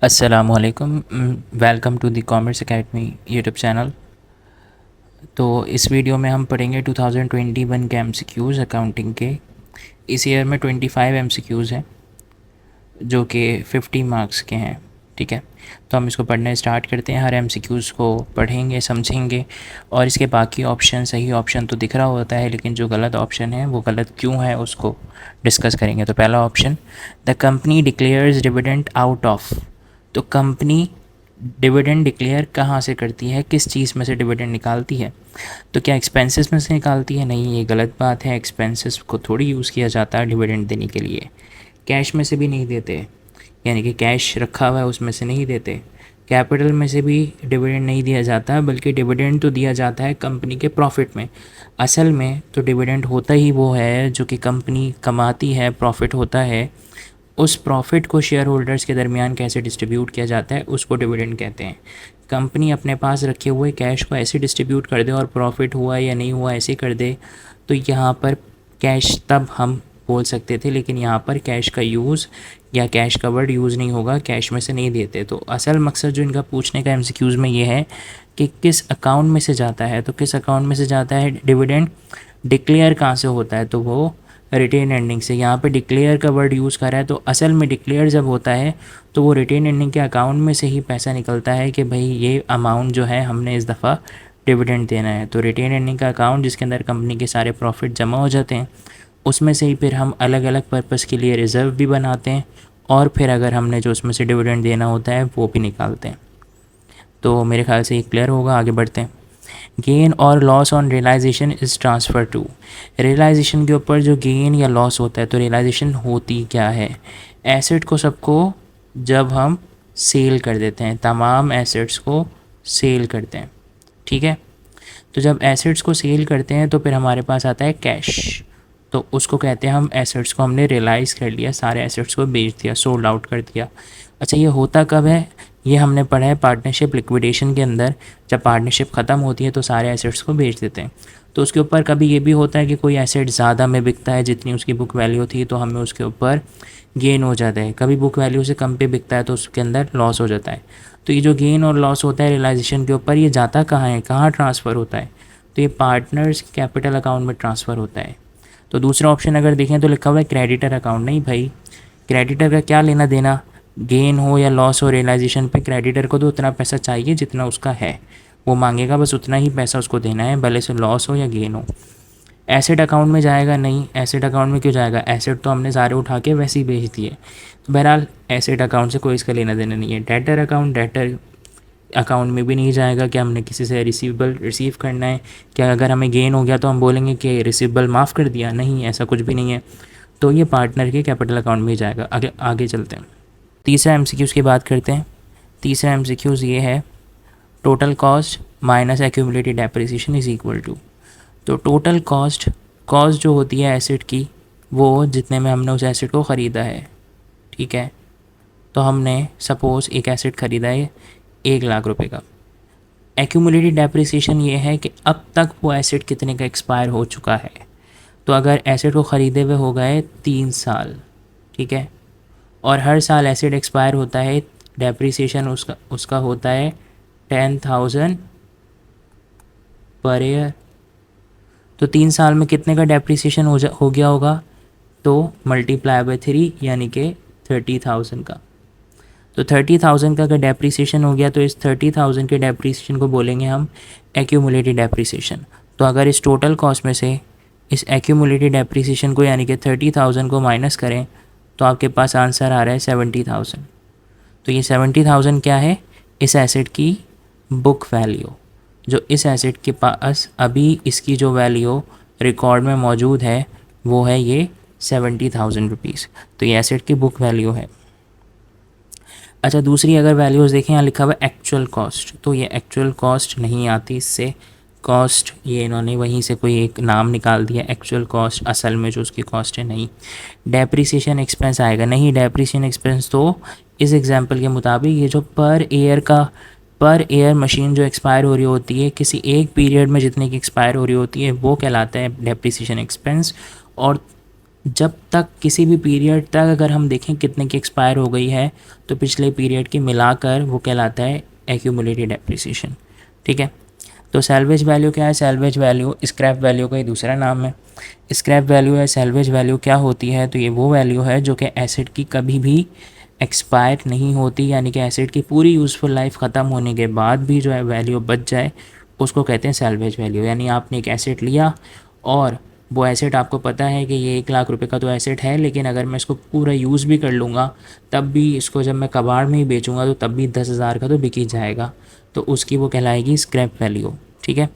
अस्सलामुअलैकुम। Welcome to the commerce academy YouTube channel. तो इस वीडियो में हम पढ़ेंगे 2021 के एमसीक्यूज़ अकाउंटिंग के। इस ईयर में 25 एमसीक्यूज़ हैं जो कि 50 मार्क्स के हैं। ठीक है, तो हम इसको पढ़ने स्टार्ट करते हैं। हर एमसीक्यूज़ को पढ़ेंगे, समझेंगे और इसके बाकी ऑप्शन, सही ऑप्शन तो दिख रहा होता है लेकिन जो गलत ऑप्शन है वो गलत क्यों है उसको डिस्कस करेंगे। तो पहला option, the company declares dividend out of. तो कंपनी डिविडेंड डिक्लेयर कहाँ से करती है, किस चीज़ में से डिविडेंड निकालती है? तो क्या एक्सपेंसेस में से निकालती है? नहीं, ये गलत बात है। एक्सपेंसेस को थोड़ी यूज़ किया जाता है डिविडेंड देने के लिए। कैश में से भी नहीं देते, यानी कि कैश रखा हुआ है उसमें से नहीं देते। कैपिटल में से भी डिविडेंड नहीं दिया जाता, बल्कि डिविडेंड तो दिया जाता है कंपनी के प्रॉफिट में। असल में तो डिविडेंड होता ही वो है जो कि कंपनी कमाती है, प्रॉफिट होता है। उस प्रॉफिट को शेयर होल्डर्स के दरमियान कैसे डिस्ट्रीब्यूट किया जाता है उसको डिविडेंड कहते हैं। कंपनी अपने पास रखे हुए कैश को ऐसे डिस्ट्रीब्यूट कर दे और प्रॉफिट हुआ या नहीं हुआ ऐसे कर दे, तो यहाँ पर कैश तब हम बोल सकते थे, लेकिन यहाँ पर कैश का यूज़ या कैश का वर्ड यूज़ नहीं होगा, कैश में से नहीं देते। तो असल मकसद जो इनका पूछने का एमसीक्यूज़ में ये है कि किस अकाउंट में से जाता है। तो किस अकाउंट में से जाता है डिविडेंड, डिक्लेयर कहाँ से होता है? तो वो रिटेन एंडिंग से। यहाँ पे डिक्लेयर का वर्ड यूज़ करा है, तो असल में डिक्लेयर जब होता है तो वो रिटेन एंडिंग के अकाउंट में से ही पैसा निकलता है कि भाई ये अमाउंट जो है हमने इस दफ़ा डिविडेंड देना है। तो रिटेन एंडिंग का अकाउंट जिसके अंदर कंपनी के सारे प्रॉफिट जमा हो जाते हैं, उसमें से ही फिर हम अलग अलग पर्पज़ के लिए रिज़र्व भी बनाते हैं और फिर अगर हमने जो उसमें से डिविडेंड देना होता है वो भी निकालते हैं। तो मेरे ख्याल से ये क्लियर होगा, आगे बढ़ते हैं। गेन और loss on realization is transfer to. Realization के ऊपर जो गेन या लॉस होता है, तो रियलाइजेशन होती क्या है? एसेट को सबको जब हम सेल कर देते हैं, तमाम एसेट्स को सेल करते हैं, ठीक है। तो जब एसेट्स को सेल करते हैं तो फिर हमारे पास आता है कैश। तो उसको कहते हैं हम एसेट्स को हमने रियलाइज़ कर लिया, सारे एसेट्स को बेच दिया, सोल्ड आउट कर दिया। अच्छा, ये होता कब है? ये हमने पढ़ा है पार्टनरशिप लिक्विडेशन के अंदर। जब पार्टनरशिप ख़त्म होती है तो सारे एसेट्स को बेच देते हैं। तो उसके ऊपर कभी ये भी होता है कि कोई एसेट ज़्यादा में बिकता है जितनी उसकी बुक वैल्यू थी, तो हमें उसके ऊपर गेन हो जाता है। कभी बुक वैल्यू से कम पे बिकता है तो उसके अंदर लॉस हो जाता है। तो ये जो गेन और लॉस होता है रियलाइजेशन के ऊपर, ये जाता कहाँ है, कहाँ ट्रांसफ़र होता है? तो ये पार्टनर्स कैपिटल अकाउंट में ट्रांसफ़र होता है। तो दूसरा ऑप्शन अगर देखें तो लिखा हुआ है क्रेडिटर अकाउंट। नहीं भाई, क्रेडिटर का क्या लेना देना, गेन हो या लॉस हो रियलाइजेशन पे, क्रेडिटर को तो उतना पैसा चाहिए जितना उसका है, वो मांगेगा बस उतना ही पैसा उसको देना है, भले से लॉस हो या गेन हो। एसेट अकाउंट में जाएगा? नहीं, एसेट अकाउंट में क्यों जाएगा? एसेट तो हमने सारे उठा के वैसे ही बेच दिए। तो बहरहाल एसेट अकाउंट से कोई इसका लेना देना नहीं है। डेटर अकाउंट, डेटर अकाउंट में भी नहीं जाएगा कि हमने किसी से रिसीवेबल रिसीव करना है, क्या अगर हमें गेन हो गया तो हम बोलेंगे कि रिसीवेबल माफ़ कर दिया? नहीं, ऐसा कुछ भी नहीं है। तो ये पार्टनर के कैपिटल अकाउंट में ही जाएगा। आगे आगे चलते हैं, तीसरा एमसीक्यूज़ की बात करते हैं। तीसरा एमसीक्यूज़ ये है, total cost minus accumulated depreciation is equal to. तो टोटल कॉस्ट, कॉस्ट जो होती है एसेट की, वो जितने में हमने उस एसेट को ख़रीदा है, ठीक है। तो हमने सपोज़ एक एसेट ख़रीदा है 1,00,000 रुपये का। एक्यूमुलेटेड डेप्रिसिएशन ये है कि अब तक वो एसेट कितने का एक्सपायर हो चुका है। तो अगर एसेट को ख़रीदे हुए हो गए 3 साल, ठीक है, और हर साल एसेट एक्सपायर होता है, डेप्रिसिएशन उसका उसका होता है 10,000 पर ईयर। तो 3 साल में कितने का डेप्रिसिएशन हो गया होगा? तो मल्टीप्लाई बाय 3 यानी कि 30,000 का। तो 30,000 का अगर डेप्रिसिएशन हो गया तो इस 30,000 के डेप्रिसिएशन को बोलेंगे हम एक्यूमुलेटेड डेप्रिसिएशन। तो अगर इस टोटल कॉस्ट में से इस एक्यूमुलेटेड डेप्रिसिएशन को यानी कि 30,000 को माइनस करें तो आपके पास आंसर आ रहा है 70,000। तो ये 70,000 क्या है? इस एसेट की बुक वैल्यू, जो इस एसेट के पास अभी इसकी जो वैल्यू रिकॉर्ड में मौजूद है वो है ये 70,000 रुपीज़। तो ये एसेट की बुक वैल्यू है। अच्छा, दूसरी अगर वैल्यूज़ देखें, यहाँ लिखा हुआ है एक्चुअल कॉस्ट। तो ये एक्चुअल कॉस्ट नहीं आती इससे, कॉस्ट ये इन्होंने वहीं से कोई एक नाम निकाल दिया, एक्चुअल कॉस्ट असल में जो उसकी कॉस्ट है नहीं। डेप्रिसिएशन एक्सपेंस आएगा? नहीं, डेप्रिसिएशन एक्सपेंस तो इस एग्जांपल के मुताबिक ये जो पर ईयर मशीन जो एक्सपायर हो रही होती है, किसी एक पीरियड में जितने की एक्सपायर हो रही होती है वो कहलाता है डेप्रिसिएशन एक्सपेंस। और जब तक किसी भी पीरियड तक अगर हम देखें कितने की एक्सपायर हो गई है तो पिछले पीरियड की मिलाकर वो कहलाता है एक्यूमुलेटेड डेप्रिसिएशन। ठीक है, तो सैल्वेज वैल्यू क्या है? सैल्वेज वैल्यू स्क्रैप वैल्यू का ही दूसरा नाम है। स्क्रैप वैल्यू या सैल्वेज वैल्यू क्या होती है? तो ये वो वैल्यू है जो कि एसिड की कभी भी एक्सपायर नहीं होती, यानी कि एसिड की पूरी यूज़फुल लाइफ ख़त्म होने के बाद भी जो है वैल्यू बच जाए, उसको कहते हैं सैल्वेज वैल्यू। यानी आपने एक एसेट लिया और वो एसेट आपको पता है कि ये 1 लाख रुपए का तो एसेट है, लेकिन अगर मैं इसको पूरा यूज़ भी कर लूँगा तब भी इसको जब मैं कबाड़ में ही बेचूँगा तो तब भी 10,000 का तो बिक ही जाएगा, तो उसकी वो कहलाएगी स्क्रैप वैल्यू। ठीक है,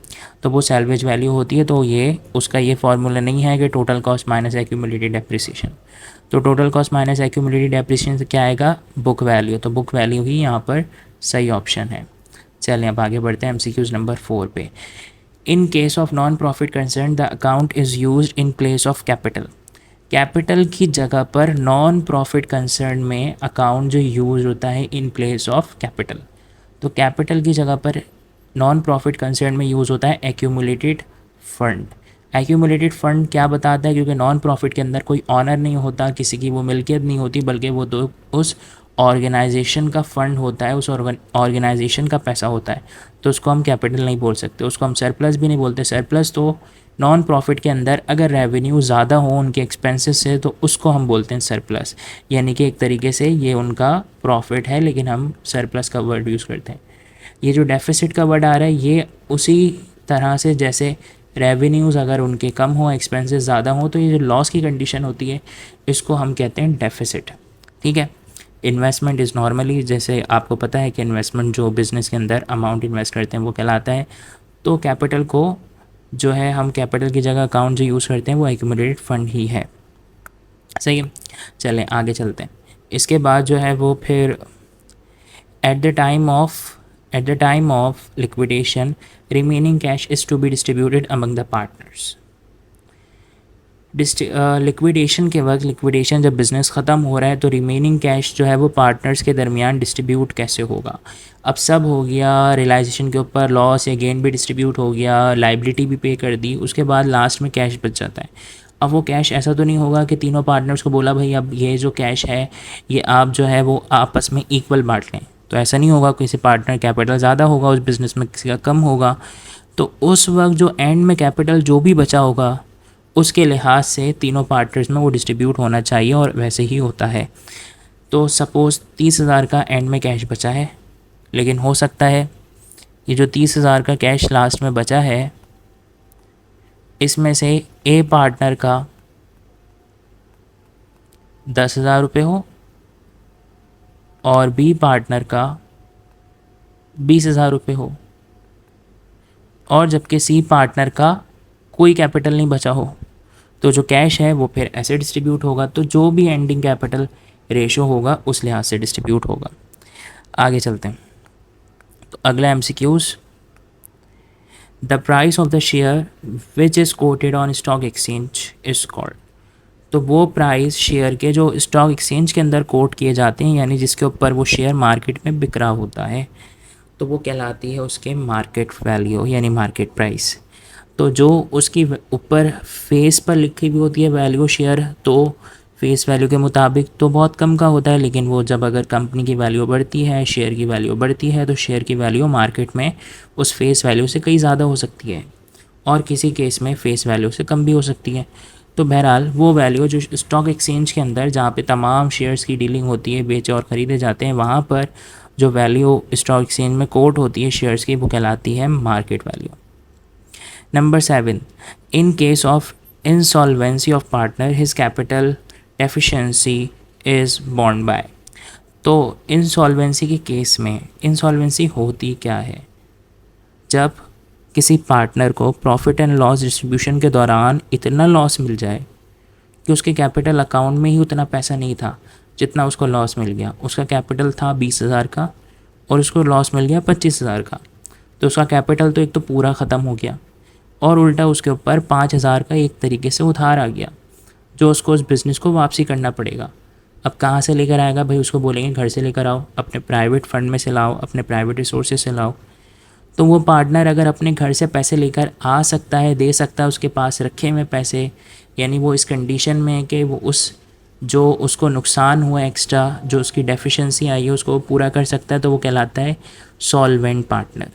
तो वो सैल्वेज वैल्यू होती है। तो ये उसका ये फार्मूला नहीं है कि total cost minus accumulated depreciation. तो total cost minus accumulated depreciation से क्या आएगा? Book value. तो बुक वैल्यू ही यहाँ पर सही ऑप्शन है। चलिए अब आगे बढ़ते हैं एमसीक्यूज नंबर 4 पे। इन case of non profit concern the account is used in place of capital. Capital की जगह पर नॉन प्रॉफिट कंसर्न में अकाउंट जो यूज होता है इन प्लेस ऑफ कैपिटल। तो कैपिटल की जगह पर नॉन प्रॉफिट कंसर्न में यूज़ होता है एक्यूमुलेटेड फंड। एक्यूमुलेटेड फंड क्या बताता है? क्योंकि नॉन प्रॉफिट के अंदर कोई ऑनर नहीं होता, किसी की वो मिल्कियत नहीं होती, बल्कि वो तो उस ऑर्गेनाइजेशन का फंड होता है, उस ऑर्गेनाइजेशन का पैसा होता है। तो उसको हम कैपिटल नहीं बोल सकते, उसको हम सरप्लस भी नहीं बोलते। सरप्लस तो नॉन प्रॉफिट के अंदर अगर रेवेन्यू ज़्यादा हो उनके एक्सपेंसेस से तो उसको हम बोलते हैं सरप्लस, यानी कि एक तरीके से ये उनका प्रॉफिट है लेकिन हम सरप्लस का वर्ड यूज़ करते हैं। ये जो डेफिसिट का वर्ड आ रहा है ये उसी तरह से जैसे रेवेन्यूज़ अगर उनके कम हो, एक्सपेंसेस ज़्यादा हो, तो ये जो लॉस की कंडीशन होती है इसको हम कहते हैं डेफिसिट। ठीक है, इन्वेस्टमेंट इज़ नॉर्मली, जैसे आपको पता है कि इन्वेस्टमेंट जो बिज़नेस के अंदर अमाउंट इन्वेस्ट करते हैं वो कहलाता है। तो कैपिटल को जो है हम कैपिटल की जगह अकाउंट जो यूज़ करते हैं वो एक्यूमुलेटेड फंड ही है। सही है, चलें आगे चलते हैं। इसके बाद जो है वो फिर at the time of liquidation remaining cash is to be distributed among the partners. Liquidation के वक्त, लिक्विडेशन जब बिज़नेस ख़त्म हो रहा है तो रिमेनिंग कैश जो है वो पार्टनर्स के दरमियान डिस्ट्रीब्यूट कैसे होगा? अब सब हो गया, रियलाइजेशन के ऊपर लॉस या गेन भी डिस्ट्रीब्यूट हो गया, लाइबिलिटी भी पे कर दी, उसके बाद लास्ट में कैश बच जाता है। अब वो कैश ऐसा तो नहीं होगा कि तीनों पार्टनर्स को बोला भाई अब ये जो कैश है ये आप जो है वो आपस में इक्वल बांट लें, तो ऐसा नहीं होगा। किसी पार्टनर कैपिटल ज़्यादा होगा उस बिज़नेस में, किसी का कम होगा, तो उस वक्त जो एंड में कैपिटल जो भी बचा होगा उसके लिहाज से तीनों पार्टनर्स में वो डिस्ट्रीब्यूट होना चाहिए और वैसे ही होता है। तो सपोज़ 30,000 का एंड में कैश बचा है, लेकिन हो सकता है ये जो 30,000 का कैश लास्ट में बचा है इसमें से ए पार्टनर का 10,000 रुपये हो और बी पार्टनर का 20,000 रुपये हो, और जबकि सी पार्टनर का कोई कैपिटल नहीं बचा हो, तो जो कैश है वो फिर ऐसे डिस्ट्रीब्यूट होगा। तो जो भी एंडिंग कैपिटल रेशो होगा उस लिहाज से डिस्ट्रीब्यूट होगा। आगे चलते हैं। तो अगला MCQs, the price of the share which is coated on stock exchange is called. तो वो प्राइस शेयर के जो स्टॉक एक्सचेंज के अंदर कोट किए जाते हैं, यानी जिसके ऊपर वो शेयर मार्केट में बिक रहा होता है, तो वो कहलाती है उसके मार्केट वैल्यू यानी मार्केट प्राइस। तो जो उसकी ऊपर फेस पर लिखी हुई होती है वैल्यू शेयर, तो फेस वैल्यू के मुताबिक तो बहुत कम का होता है, लेकिन वो जब अगर कंपनी की वैल्यू बढ़ती है, शेयर की वैल्यू बढ़ती है, तो शेयर की वैल्यू मार्केट में उस फेस वैल्यू से कई ज़्यादा हो सकती है और किसी केस में फेस वैल्यू से कम भी हो सकती है। तो बहरहाल वो वैल्यू जो स्टॉक एक्सचेंज के अंदर जहाँ पे तमाम शेयर्स की डीलिंग होती है, बेचे और ख़रीदे जाते हैं, वहाँ पर जो वैल्यू स्टॉक एक्सचेंज में कोट होती है शेयर्स की वो कहलाती है market value. Number 7, in case of insolvency of partner his capital deficiency is borne by. तो इंसॉल्वेंसी के केस में इंसॉल्वेंसी होती क्या है? जब किसी पार्टनर को प्रॉफिट एंड लॉस डिस्ट्रीब्यूशन के दौरान इतना लॉस मिल जाए कि उसके कैपिटल अकाउंट में ही उतना पैसा नहीं था जितना उसको लॉस मिल गया। उसका कैपिटल था 20,000 का और उसको लॉस मिल गया 25,000 का, तो उसका कैपिटल तो एक तो पूरा ख़त्म हो गया और उल्टा उसके ऊपर 5,000 का एक तरीके से उधार आ गया जो उसको उस बिज़नेस को वापसी करना पड़ेगा। अब कहाँ से लेकर आएगा भाई? उसको बोलेंगे घर से लेकर आओ, अपने प्राइवेट फंड में से लाओ, अपने प्राइवेट रिसोर्सेज से लाओ। तो वो पार्टनर अगर अपने घर से पैसे लेकर आ सकता है, दे सकता है, उसके पास रखे हुए पैसे यानी वो इस कंडीशन में है कि वो उस जो उसको नुकसान हुआ एक्स्ट्रा, जो उसकी डेफिशिएंसी आई है, उसको पूरा कर सकता है, तो वो कहलाता है सॉल्वेंट पार्टनर।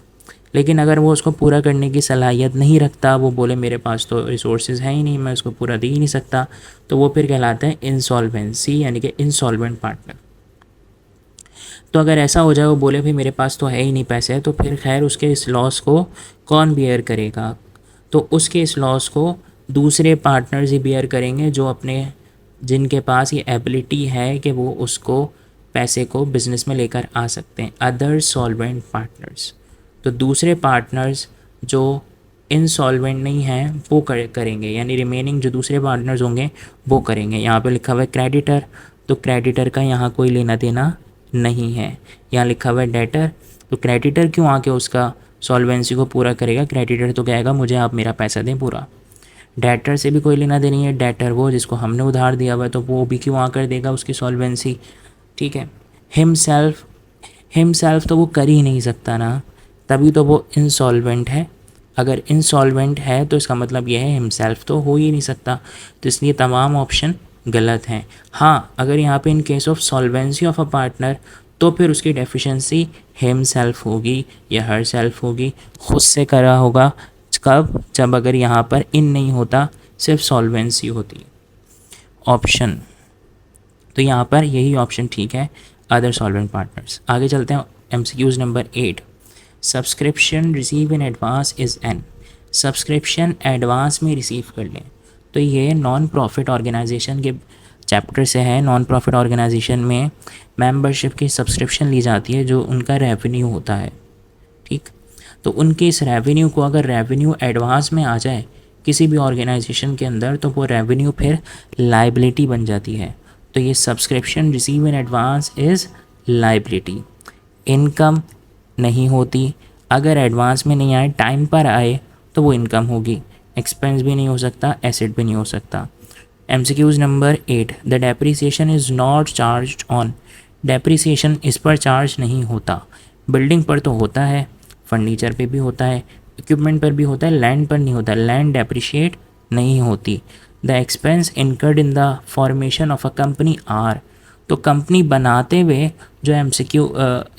लेकिन अगर वो उसको पूरा करने की सलाहियत नहीं रखता, वो बोले मेरे पास तो रिसोर्सेज है ही नहीं, मैं उसको पूरा दे ही नहीं सकता, तो वो फिर कहलाता है इंसॉल्वेंसी, यानी कि इंसॉल्वेंट पार्टनर। तो अगर ऐसा हो जाए, वो बोले भाई मेरे पास तो है ही नहीं पैसे, तो फिर खैर उसके इस लॉस को कौन बियर करेगा? तो उसके इस लॉस को दूसरे पार्टनर्स ही बियर करेंगे, जो अपने जिनके पास ये एबिलिटी है कि वो उसको पैसे को बिजनेस में लेकर आ सकते हैं, अदर सॉल्वेंट पार्टनर्स। तो दूसरे पार्टनर्स जो इनसॉल्वेंट नहीं हैं वो करेंगे, यानी रिमेनिंग जो दूसरे पार्टनर्स होंगे वो करेंगे। यहाँ पे लिखा हुआ है क्रेडिटर, तो क्रेडिटर का यहाँ कोई लेना देना नहीं है। यहाँ लिखा हुआ है डेटर, तो क्रेडिटर क्यों आके उसका सॉल्वेंसी को पूरा करेगा? क्रेडिटर तो कहेगा मुझे आप मेरा पैसा दें पूरा। डेटर से भी कोई लेना देनी है, डेटर वो जिसको हमने उधार दिया हुआ है, तो वो भी क्यों आकर देगा उसकी सॉल्वेंसी? ठीक है। हिमसेल्फ, हिमसेल्फ तो वो कर ही नहीं सकता ना, तभी तो वो इंसॉल्वेंट है। अगर इंसॉल्वेंट है तो इसका मतलब यह है हिमसेल्फ तो हो ही नहीं सकता, तो इसलिए तमाम ऑप्शन गलत हैं। हाँ, अगर यहाँ पे इन case of solvency of a partner, तो फिर उसकी डेफिशिएंसी हिमसेल्फ होगी या हर सेल्फ होगी, खुद से करा होगा। कब? जब अगर यहाँ पर इन नहीं होता, सिर्फ सॉल्वेंसी होती। ऑप्शन, तो यहाँ पर यही ऑप्शन ठीक है, अदर सॉल्वेंट पार्टनर्स। आगे चलते हैं, MCQs number 8। Subscription receive in advance is an, subscription advance में रिसीव कर लें, तो ये नॉन प्रॉफिट ऑर्गेनाइजेशन के चैप्टर से है। नॉन प्रॉफिट ऑर्गेनाइजेशन में मेंबरशिप की सब्सक्रिप्शन ली जाती है, जो उनका रेवेन्यू होता है। ठीक, तो उनके इस रेवेन्यू को अगर रेवेन्यू एडवांस में आ जाए किसी भी ऑर्गेनाइजेशन के अंदर, तो वो रेवेन्यू फिर लाइबिलिटी बन जाती है। तो ये subscription receive in advance is liability. Income नहीं होती, अगर एडवांस में नहीं आए, टाइम पर आए, तो वो इनकम होगी। एक्सपेंस भी नहीं हो सकता, एसेट भी नहीं हो सकता। MCQs number 8, the depreciation is not charge on, depreciation इस पर चार्ज नहीं होता। बिल्डिंग पर तो होता है, फर्नीचर पे भी होता है, इक्विपमेंट पर भी होता है, लैंड पर नहीं होता, लैंड डेप्रिशिएट नहीं होती। The expense incurred in the formation of a company are, तो कंपनी बनाते हुए जो एमसीक्यू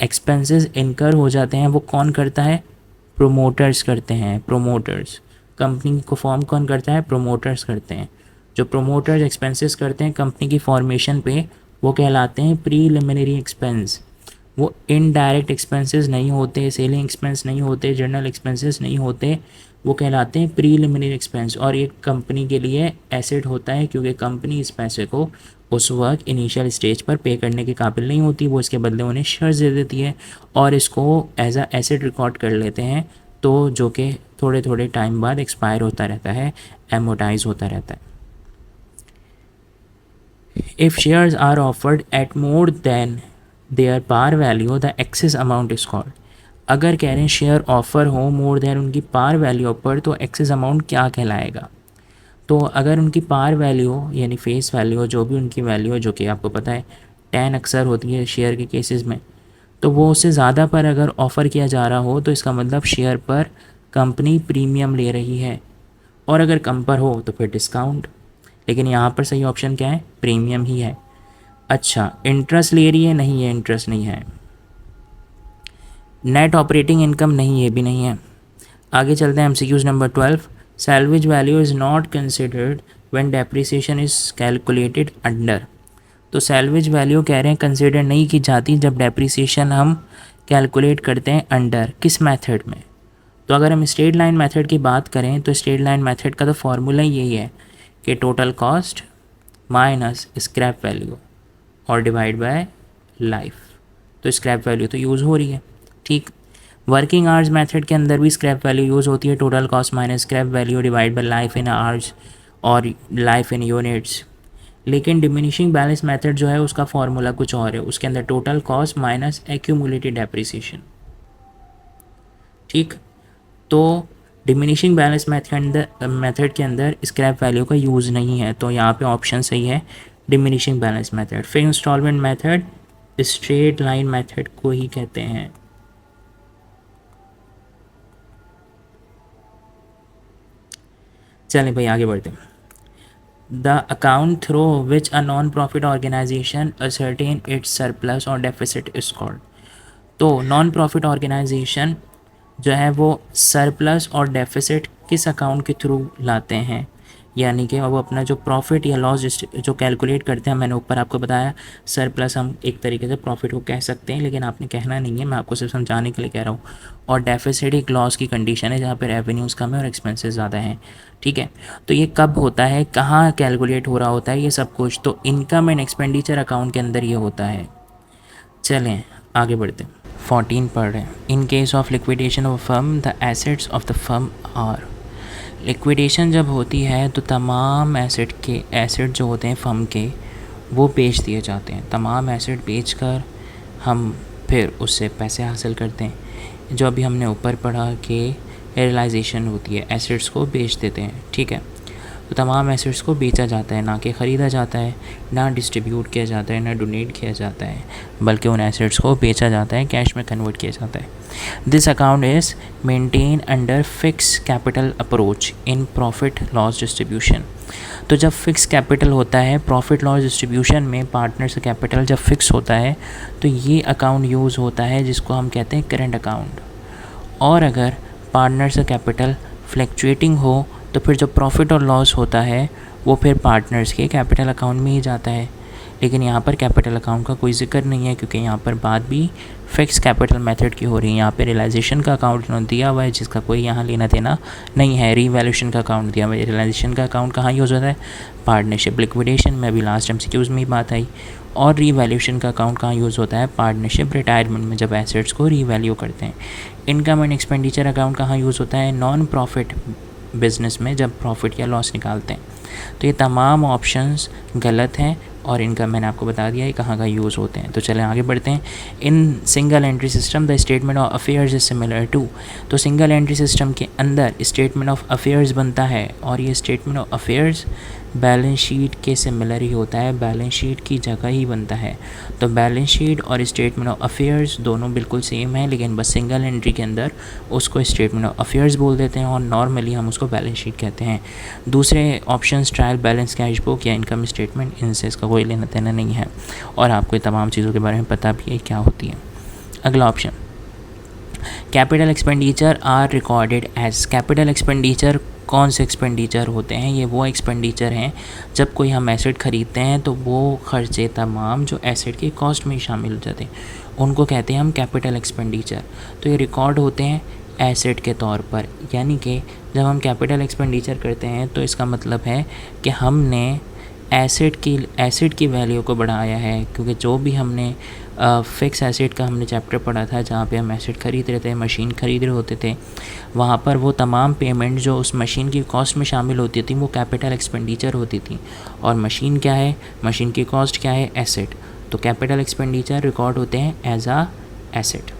एक्सपेंसेस इनकर हो जाते हैं वो कौन करता है? प्रोमोटर्स करते हैं। प्रोमोटर्स, कंपनी को फॉर्म कौन करता है? प्रोमोटर्स करते हैं। जो प्रोमोटर्स एक्सपेंसेस करते हैं कंपनी की फॉर्मेशन पे, वो कहलाते हैं प्रीलिमिनरी एक्सपेंस। वो इनडायरेक्ट एक्सपेंसेस नहीं होते, सेलिंग एक्सपेंस नहीं होते, जनरल एक्सपेंसेस नहीं होते, वो कहलाते हैं प्रीलिमिनरी एक्सपेंस। और ये कंपनी के लिए एसेट होता है, क्योंकि कंपनी इस पैसे को उस वक्त इनिशियल स्टेज पर पे करने के काबिल नहीं होती, वो इसके बदले उन्हें शेयर्स दे देती है और इसको एज अ एसेट रिकॉर्ड कर लेते हैं, तो जो कि थोड़े थोड़े टाइम बाद एक्सपायर होता रहता है, एमोटाइज होता रहता है। If shares are offered at more than their par value, the excess amount is called. अगर कह रहे हैं शेयर ऑफर हो मोर देन उनकी पार वैल्यू पर, तो एक्सेस अमाउंट क्या कहलाएगा? तो अगर उनकी पार वैल्यू यानी फेस वैल्यू, जो भी उनकी वैल्यू है, जो कि आपको पता है 10 अक्सर होती है शेयर के केसेस में, तो वो उससे ज़्यादा पर अगर ऑफ़र किया जा रहा हो, तो इसका मतलब शेयर पर कंपनी प्रीमियम ले रही है, और अगर कम पर हो तो फिर डिस्काउंट। लेकिन यहाँ पर सही ऑप्शन क्या है? प्रीमियम ही है। अच्छा, इंटरेस्ट ले रही है? नहीं, ये इंटरेस्ट नहीं है। Net operating income? नहीं, ये भी नहीं है। आगे चलते हैं, MCQs number 12। Salvage value is not considered when depreciation is calculated under, तो सैल्वेज वैल्यू कह रहे हैं कंसिडर नहीं की जाती जब डेप्रिसिएशन हम कैलकुलेट करते हैं अंडर, किस मेथड में? तो अगर हम स्ट्रेट लाइन मेथड की बात करें, तो स्ट्रेट लाइन मेथड का तो फॉर्मूला यही है कि total cost minus scrap value और डिवाइड बाय लाइफ। तो स्क्रैप वैल्यू तो यूज़ हो रही है। ठीक, वर्किंग आवर्स मेथड के अंदर भी स्क्रैप वैल्यू यूज़ होती है, total cost minus scrap value divide by life in hours और लाइफ इन यूनिट्स। लेकिन डिमिनिशिंग बैलेंस मेथड जो है उसका फॉर्मूला कुछ और है, उसके अंदर total cost minus accumulated depreciation. ठीक, तो डिमिनिशिंग बैलेंस मेथड के अंदर स्क्रैप वैल्यू का यूज़ नहीं है, तो यहाँ पे ऑप्शन सही है डिमिनिशिंग बैलेंस मेथड। फिर installment method straight line method को ही कहते हैं। चलें भाई आगे बढ़ते हैं। The account through which a non profit organization ascertain its surplus और डेफिसिट इज कॉल्ड। तो नॉन प्रॉफिट ऑर्गेनाइजेशन जो है वो सरप्लस और डेफिसिट किस अकाउंट के थ्रू लाते हैं, यानी कि वो अपना जो प्रॉफिट या लॉस जो कैलकुलेट करते हैं, मैंने ऊपर आपको बताया सरप्लस हम एक तरीके से प्रॉफिट को कह सकते हैं, लेकिन आपने कहना नहीं है, मैं आपको सिर्फ समझाने के लिए कह रहा हूँ। और डेफिसिट एक लॉस की कंडीशन है जहाँ पे रेवेन्यूज़ कम है और एक्सपेंसेस ज़्यादा हैं, ठीक है। तो ये कब होता है, कहाँ कैलकुलेट हो रहा होता है ये सब कुछ, तो इनकम एंड एक्सपेंडिचर अकाउंट के अंदर ये होता है। चलें आगे बढ़ते हैं। 14 पढ़ रहे हैं। In case of liquidation of firm the assets of the firm are. Liquidation जब होती है तो तमाम एसेट जो होते हैं फर्म के वो बेच दिए जाते हैं। तमाम एसेट बेचकर हम फिर उससे पैसे हासिल करते हैं। जो अभी हमने ऊपर पढ़ा कि रियलाइजेशन होती है, एसेट्स को बेच देते हैं, ठीक है। तो तमाम एसेट्स को बेचा जाता है, ना कि ख़रीदा जाता है, ना डिस्ट्रीब्यूट किया जाता है, ना डोनेट किया जाता है, बल्कि उन एसेट्स को बेचा जाता है, कैश में कन्वर्ट किया जाता है। This account is maintain under fix capital approach in profit loss distribution. तो जब फिक्स कैपिटल होता है प्रॉफिट लॉस डिस्ट्रीब्यूशन में, पार्टनर्स कैपिटल जब फिक्स होता है तो ये अकाउंट यूज़ होता है जिसको हम कहते हैं करेंट अकाउंट। और अगर पार्टनर्स कैपिटल फ्लैक्चुएटिंग हो तो फिर जो प्रॉफिट और लॉस होता है वो फिर पार्टनर्स के कैपिटल अकाउंट में ही जाता है। लेकिन यहाँ पर कैपिटल अकाउंट का कोई जिक्र नहीं है, क्योंकि यहाँ पर बात भी फिक्स कैपिटल मेथड की हो रही है। यहाँ पे रियलाइजेशन का अकाउंट दिया हुआ है जिसका कोई यहाँ लेना देना नहीं है। रीवैल्यूएशन का अकाउंट दिया हुआ है। रियलाइजेशन का अकाउंट कहाँ यूज़ होता है, पार्टनरशिप लिक्विडेशन में, अभी लास्ट MCQs में ही बात आई। और रीवैल्यूएशन का अकाउंट कहाँ यूज़ होता है, पार्टनरशिप रिटायरमेंट में, जब एसेट्स को रीवैल्यू करते हैं। इनकम एंड एक्सपेंडिचर अकाउंट कहाँ यूज़ होता है, नॉन प्रॉफिट बिजनेस में, जब प्रॉफिट या लॉस निकालते हैं। तो ये तमाम ऑप्शंस गलत हैं और इनका मैंने आपको बता दिया है कहाँ का यूज़ होते हैं। तो चलें आगे बढ़ते हैं। In single entry system the statement of affairs is similar to. तो सिंगल एंट्री सिस्टम के अंदर स्टेटमेंट ऑफ अफेयर्स बनता है और ये statement of affairs balance sheet के सिमिलर ही होता है, बैलेंस शीट की जगह ही बनता है। तो बैलेंस शीट और स्टेटमेंट ऑफ अफेयर्स दोनों बिल्कुल सेम है, लेकिन बस सिंगल एंट्री के अंदर उसको स्टेटमेंट ऑफ अफेयर्स बोल देते हैं और नॉर्मली हम उसको बैलेंस शीट कहते हैं। दूसरे options trial balance, cash book या इनकम स्टेटमेंट, इनसे इसका कोई लेना देना नहीं है और आपको ये तमाम चीज़ों के बारे में पता भी है क्या होती है। अगला option, capital expenditure are recorded as. Capital expenditure कौन से एक्सपेंडिचर होते हैं, ये वो एक्सपेंडिचर हैं जब कोई हम एसेट ख़रीदते हैं तो वो खर्चे तमाम जो एसेट की कॉस्ट में शामिल हो जाते हैं, उनको कहते हैं हम कैपिटल एक्सपेंडिचर। तो ये रिकॉर्ड होते हैं एसेट के तौर पर, यानी कि जब हम कैपिटल एक्सपेंडिचर करते हैं तो इसका मतलब है कि हमने एसेट की वैल्यू को बढ़ाया है। क्योंकि जो भी हमने फ़िक्स एसेट का हमने चैप्टर पढ़ा था, जहाँ पे हम एसेट ख़रीद रहे थे, मशीन ख़रीद रहे होते थे, वहाँ पर वो तमाम पेमेंट जो उस मशीन की कॉस्ट में शामिल होती थी वो कैपिटल एक्सपेंडिचर होती थी। और मशीन क्या है, मशीन की कॉस्ट क्या है, एसेट। तो कैपिटल एक्सपेंडिचर रिकॉर्ड होते हैं एज आ एसेट,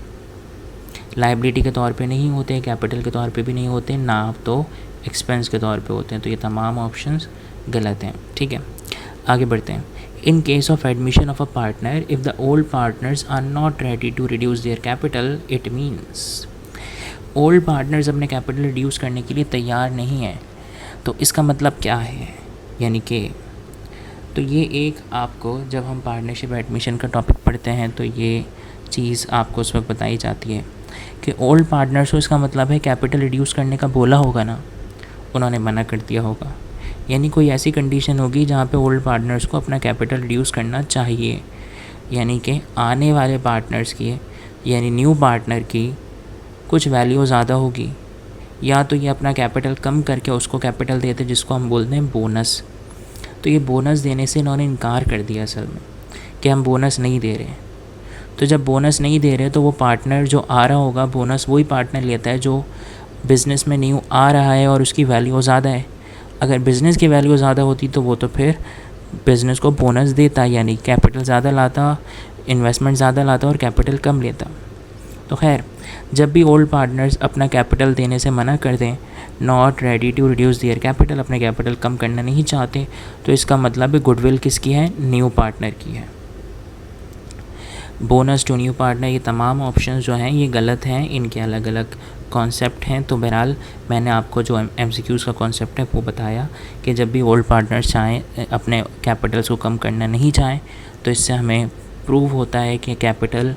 लाइबिलिटी के तौर पे नहीं होते, कैपिटल के तौर पे भी नहीं होते, ना तो एक्सपेंस के तौर पे होते हैं। तो ये तमाम ऑप्शंस गलत हैं, ठीक है। आगे बढ़ते हैं। In case of admission of a partner, if the old partners are not ready to reduce their capital, it means old partners अपने कैपिटल रिड्यूस करने के लिए तैयार नहीं है। तो इसका मतलब क्या है, यानी कि तो ये एक आपको जब हम पार्टनरशिप एडमिशन का टॉपिक पढ़ते हैं तो ये चीज़ आपको उस वक्त बताई जाती है कि ओल्ड पार्टनर्स को, इसका मतलब है कैपिटल रिड्यूस करने का बोला होगा ना, उन्होंने मना कर दिया होगा। यानी कोई ऐसी कंडीशन होगी जहाँ पे ओल्ड पार्टनर्स को अपना कैपिटल रिड्यूस करना चाहिए, यानी कि आने वाले पार्टनर्स की, यानी न्यू पार्टनर की कुछ वैल्यू ज़्यादा होगी, या तो ये अपना कैपिटल कम करके उसको कैपिटल देते जिसको हम बोलते हैं बोनस। तो ये बोनस देने से इन्होंने इनकार कर दिया असल में कि हम बोनस नहीं दे रहे। तो जब बोनस नहीं दे रहे तो वो पार्टनर जो आ रहा होगा बोनस, वही पार्टनर लेता है जो बिज़नेस में न्यू आ रहा है और उसकी वैल्यू ज़्यादा है। अगर बिज़नेस की वैल्यू ज़्यादा होती तो वो तो फिर बिज़नेस को बोनस देता, यानी कैपिटल ज़्यादा लाता, इन्वेस्टमेंट ज़्यादा लाता और कैपिटल कम लेता। तो खैर, जब भी ओल्ड पार्टनर्स अपना कैपिटल देने से मना कर दें, not ready to reduce their capital, अपने कैपिटल कम करना नहीं चाहते, तो इसका मतलब है गुडविल किसकी है, न्यू पार्टनर की है। बोनस टू न्यू पार्टनर, ये तमाम ऑप्शन जो हैं ये गलत हैं, इनके अलग अलग कॉन्सेप्ट हैं। तो बहरहाल मैंने आपको जो MCQs का कॉन्सेप्ट है वो बताया कि जब भी ओल्ड पार्टनर्स चाहें अपने कैपिटल्स को कम करना नहीं चाहें तो इससे हमें प्रूव होता है कि कैपिटल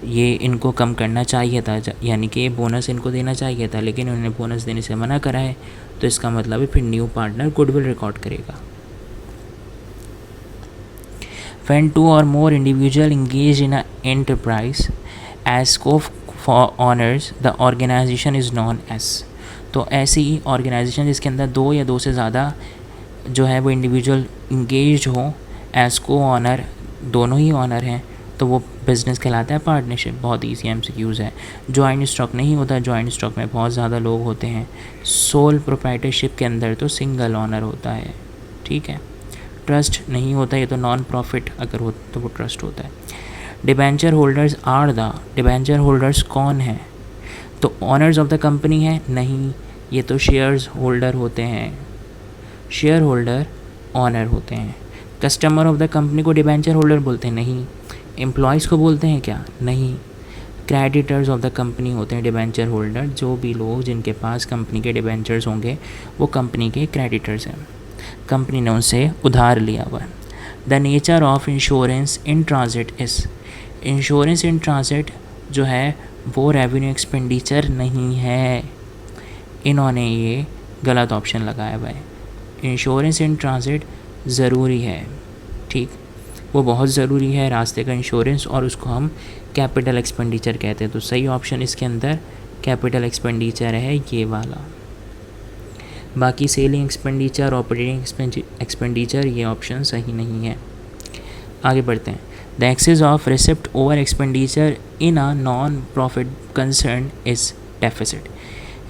ये इनको कम करना चाहिए था, यानी कि बोनस इनको देना चाहिए था, लेकिन उन्होंने बोनस देने से मना करा है। तो इसका मतलब है फिर न्यू पार्टनर गुडविल रिकॉर्ड करेगा। When two or more individuals engage in an enterprise as co-owners, the organization is known as। तो ऐसी ऑर्गेनाइजेशन जिसके अंदर दो या दो से ज़्यादा जो है वो इंडिविजुअल इंगेज हो एज को ऑनर, दोनों ही ऑनर हैं, तो वो बिज़नेस कहलाता है पार्टनरशिप। बहुत ईजी MCQs है। जॉइंट स्टॉक नहीं होता, जॉइंट स्टॉक में बहुत ज़्यादा लोग होते हैं। सोल प्रोप्राइटरशिप के अंदर तो सिंगल ऑनर होता है, ठीक है। ट्रस्ट नहीं होता, ये तो नॉन प्रॉफिट अगर हो तो वो ट्रस्ट होता है। Debenture holders are the, debenture holders कौन है? तो ऑनर्स ऑफ द कंपनी है? नहीं, ये तो शेयर्स होल्डर होते हैं। शेयर होल्डर ऑनर होते हैं। कस्टमर ऑफ द कंपनी को डिबेंचर होल्डर बोलते हैं? नहीं। एम्प्लॉयज़ को बोलते हैं क्या? नहीं। क्रेडिटर्स ऑफ द कंपनी होते हैं डिबेंचर होल्डर। जो भी लोग जिनके पास कंपनी के डिबेंचर्स होंगे वो कंपनी के क्रेडिटर्स हैं, कंपनी ने उनसे उधार लिया हुआ। The nature of insurance in transit इस, इंश्योरेंस इन ट्रांजिट जो है वो रेवेन्यू एक्सपेंडिचर नहीं है, इन्होंने ये गलत ऑप्शन लगाया हुआ है। इंश्योरेंस इन ट्रांजिट ज़रूरी है, ठीक, वो बहुत ज़रूरी है रास्ते का इंश्योरेंस, और उसको हम कैपिटल एक्सपेंडिचर कहते हैं। तो सही ऑप्शन इसके अंदर कैपिटल एक्सपेंडिचर है ये वाला। बाकी सेलिंग एक्सपेंडिचर, ऑपरेटिंग एक्सपेंडिचर, ये ऑप्शन सही नहीं है। आगे बढ़ते हैं। The excess of receipt over expenditure in a non profit concern is deficit.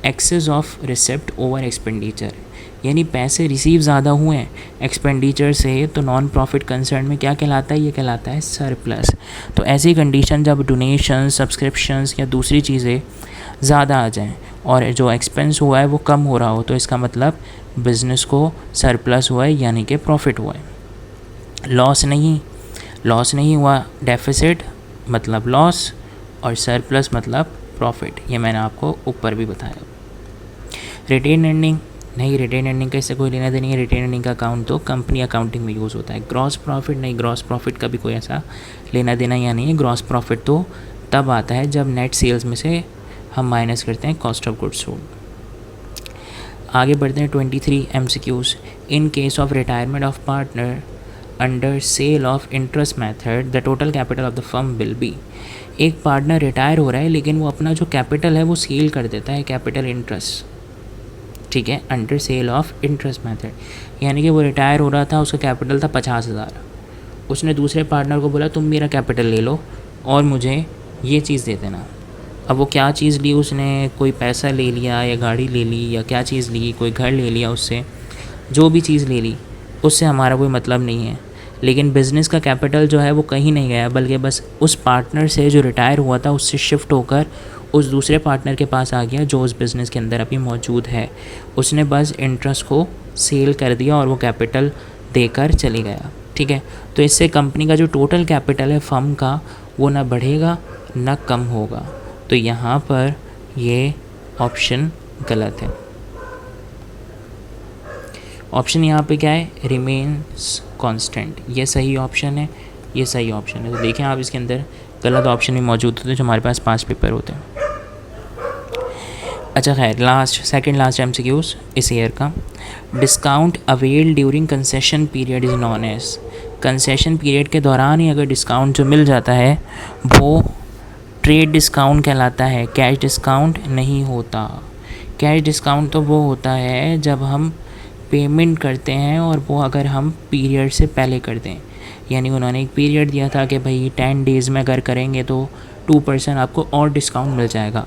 Excess of receipt over expenditure यानी पैसे रिसीव ज़्यादा हुए हैं एक्सपेंडिचर से, तो नॉन प्रॉफिट कंसर्न में क्या कहलाता है? ये कहलाता है सरप्लस। तो ऐसी कंडीशन जब डोनेशन, सब्सक्रिप्शंस या दूसरी चीज़ें ज़्यादा आ जाएं और जो एक्सपेंस हुआ है वो कम हो रहा हो, तो इसका मतलब बिज़नेस को सरप्लस हुआ है, यानी कि प्रॉफिट हुआ है। लॉस नहीं हुआ। डेफिसिट मतलब लॉस और सरप्लस मतलब प्रॉफिट, ये मैंने आपको ऊपर भी बताया। रिटेन अर्निंग नहीं, रिटेन अर्निंग का इससे कोई लेना देना नहीं है। रिटेन अर्निंग का अकाउंट तो कंपनी अकाउंटिंग में यूज़ होता है। ग्रॉस प्रॉफिट नहीं, ग्रॉस प्रॉफिट का भी कोई ऐसा लेना देना या नहीं है। ग्रॉस प्रॉफिट तो तब आता है जब नेट सेल्स में से हम माइनस करते हैं कॉस्ट ऑफ गुड्स सोल्ड। आगे बढ़ते हैं 23 MCQs। In case of retirement of partner under sale of interest method the total capital of the firm will be. एक पार्टनर रिटायर हो रहा है लेकिन वो अपना जो कैपिटल है वो सेल कर देता है, कैपिटल इंटरेस्ट, ठीक है, under sale of interest method. यानी कि वो रिटायर हो रहा था, उसका कैपिटल था 50,000, उसने दूसरे पार्टनर को बोला तुम मेरा कैपिटल ले लो और मुझे ये चीज़ दे देना। अब वो क्या चीज़ ली उसने, कोई पैसा ले लिया या गाड़ी ले ली या क्या चीज़ ली, कोई घर ले लिया उससे, जो भी चीज़ ले ली उससे हमारा कोई मतलब नहीं है। लेकिन बिज़नेस का कैपिटल जो है वो कहीं नहीं गया, बल्कि बस उस पार्टनर से जो रिटायर हुआ था उससे शिफ्ट होकर उस दूसरे पार्टनर के पास आ गया जो उस बिज़नेस के अंदर अभी मौजूद है। उसने बस इंटरेस्ट को सेल कर दिया और वो कैपिटल देकर चले गया, ठीक है। तो इससे कंपनी का जो टोटल कैपिटल है फर्म का वो ना बढ़ेगा ना कम होगा। तो यहाँ पर ये ऑप्शन गलत है। ऑप्शन यहाँ पे क्या है? रिमेन्स कांस्टेंट, ये सही ऑप्शन है, ये सही ऑप्शन है। तो देखें आप इसके अंदर गलत ऑप्शन भी मौजूद होते हैं जो हमारे पास 5 पेपर होते हैं। अच्छा खैर, सेकंड लास्ट MCQs इस ईयर का। Discount avail during concession period is known as. Concession period के दौरान ही अगर डिस्काउंट जो मिल जाता है वो ट्रेड डिस्काउंट कहलाता है, कैश डिस्काउंट नहीं होता। कैश डिस्काउंट तो वो होता है जब हम पेमेंट करते हैं और वो अगर हम पीरियड से पहले कर दें, यानी उन्होंने एक पीरियड दिया था कि भाई 10 डेज़ में अगर करेंगे तो 2% आपको और डिस्काउंट मिल जाएगा,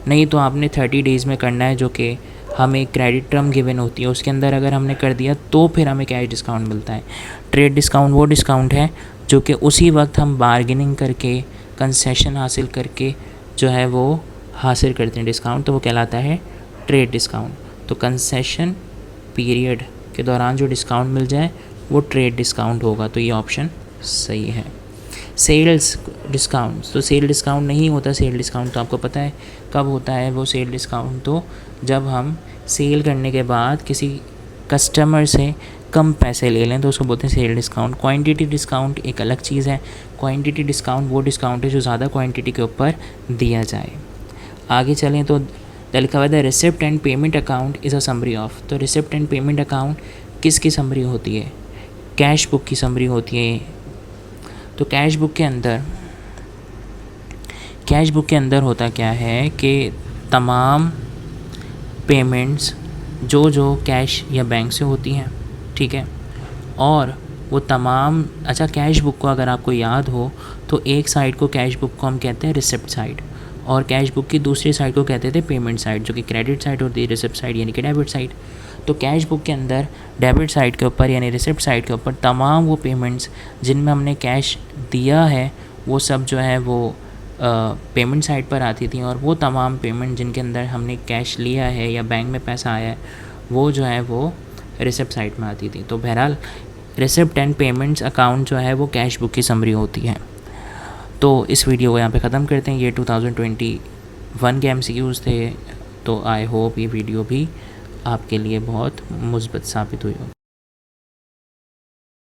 नहीं तो आपने 30 डेज़ में करना है, जो कि हमें क्रेडिट टर्म गिवन होती है, उसके अंदर अगर हमने कर दिया तो फिर हमें कैश डिस्काउंट मिलता है। ट्रेड डिस्काउंट वो डिस्काउंट है जो कि उसी वक्त हम बार्गेनिंग करके, कंसेशन हासिल करके जो है वो हासिल करते हैं डिस्काउंट, तो वो कहलाता है ट्रेड डिस्काउंट। तो कंसेशन पीरियड के दौरान जो डिस्काउंट मिल जाए वो ट्रेड डिस्काउंट होगा, तो ये ऑप्शन सही है। सेल्स डिस्काउंट, तो सेल डिस्काउंट नहीं होता। सेल डिस्काउंट तो आपको पता है कब होता है वो सेल डिस्काउंट, तो जब हम सेल करने के बाद किसी कस्टमर से कम पैसे ले लें तो उसको बोलते हैं सेल डिस्काउंट। क्वांटिटी डिस्काउंट एक अलग चीज़ है। क्वांटिटी डिस्काउंट वो डिस्काउंट है जो ज़्यादा क्वांटिटी के ऊपर दिया जाए। आगे चलें तो लिखा हुआ है receipt and payment account is a summary of. तो रिसिप्ट एंड पेमेंट अकाउंट किसकी समरी होती है? कैश बुक की समरी होती है। तो कैश बुक के अंदर होता क्या है कि तमाम पेमेंट्स जो कैश या बैंक से होती हैं, ठीक है, और वो तमाम, अच्छा कैश बुक को अगर आपको याद हो तो एक साइड को कैश बुक को हम कहते हैं रिसिप्ट साइड, और कैश बुक की दूसरी साइड को कहते थे पेमेंट साइड, जो कि क्रेडिट साइड होती है, रिसिप्ट साइड यानी कि डेबिट साइड। तो कैश बुक के अंदर डेबिट साइड के ऊपर यानी रिसिप्ट साइड के ऊपर तमाम वो पेमेंट्स जिनमें हमने कैश दिया है वो सब जो है वो पेमेंट साइड पर आती थी, और वो तमाम पेमेंट जिनके अंदर हमने कैश लिया है या बैंक में पैसा आया है वो जो है वो रिसिप्ट साइड में आती थी। तो बहरहाल रिसिप्ट एंड पेमेंट्स अकाउंट जो है वो कैश बुक की समरी होती है। तो इस वीडियो को यहाँ पे ख़त्म करते हैं। ये 2021 के MCQs थे। तो आई होप ये वीडियो भी आपके लिए बहुत मुस्बत साबित हुई हो।